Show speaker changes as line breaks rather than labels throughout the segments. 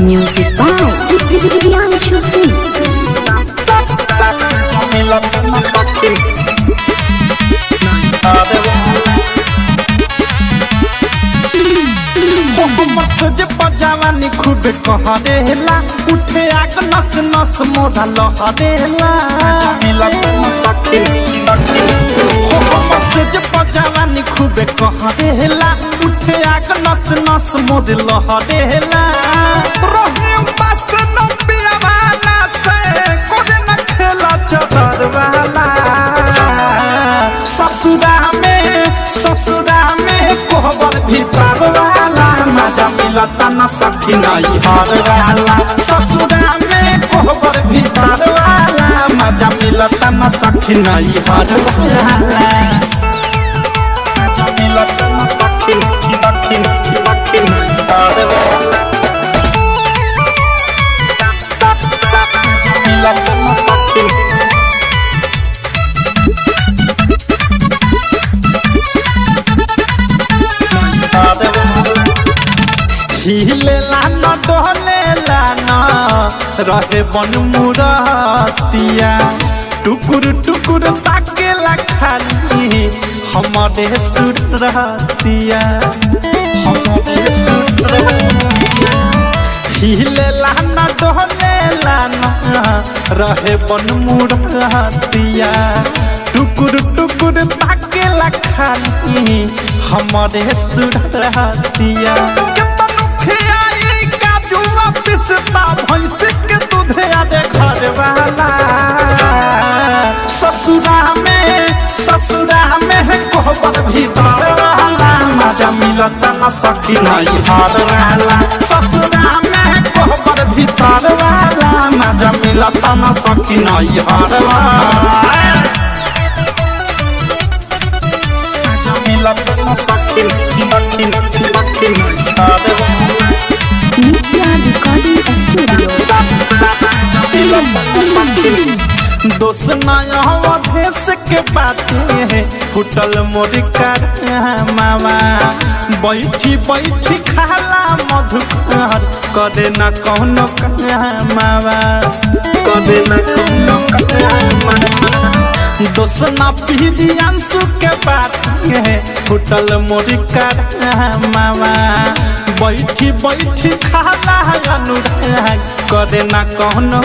Music by Priyanshu Singh.
जवानी खूब कहरेला उठे आग नस नस मोरा लहरेला जवानी खूब कहरेला उठे आग नस नस मोर लहरेला रोहे पास न पियावाला से कोरे न खेला चदर वाला ससुरा में कोहबर भीतर वाला मजा मिलता न सखी नहीं हर वाला ससुरा में कोहबर भीतर वाला मजा मिलता न सखी नहीं हर वाला मजा मिलता न सखी नहीं हर वाला मिलता न सखी हिलेला न डोलेला न रहे बन मुरतिया टुकुर टुकुर ताकेला खाली हमारे सुरतिया हिलेला न डोलेला न रहे बन मुरतिया टुकुर टुकुर ताकेला खाली हमारे सुरतिया भैंस के दूधे आदे घर वाला ससुरा में कोहबर भीतर वाला मजा मिलता न सखी नहीं हर वाला ससुरा में कोहबर भीतर वाला मजा मिलता न सखी नहीं हर वाला मजा मिलता न सखी नहीं हर वाला
Nitya Recording Studio.
दोस्त नया देश के बातें फुटल मोर मामा बैठी बैठी खाला मधुकर करे न कौनो मामा करे न कौनो दोस्त न प्रियांशु के बातें फुटल मोर मामा बैठी बैठी खाला अनुराग करे न कौनो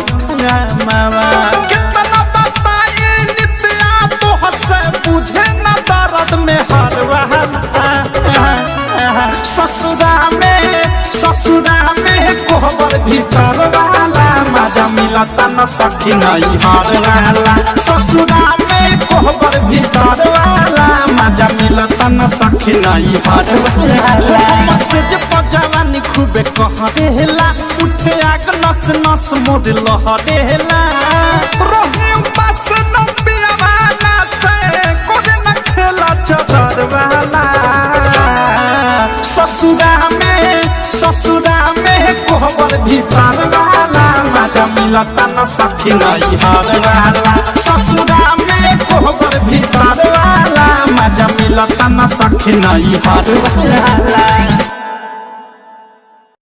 मामा कितना बताए नित्या तो हंसे बुझे न दर्द में हर वाला ससुरा में कोहबर भीतर वाला मजा मिलता न सखी नहीं हर वाला ससुरा में कोहबर भीतर वाला मजा मिलता न सखी नहीं हर वाला जवानी खूबे कहरेला उठे आग नस नस मोर लहरेला रोहे पास न पियावाला से कोरे न खेला चदर वाला ससुरा में कोहबर भीतर वाला मजा मिलता न सखी नहीं हर वाला ससुरा में कोहबर भीतर वाला मजा मिलता न सखी नहीं हर वाला।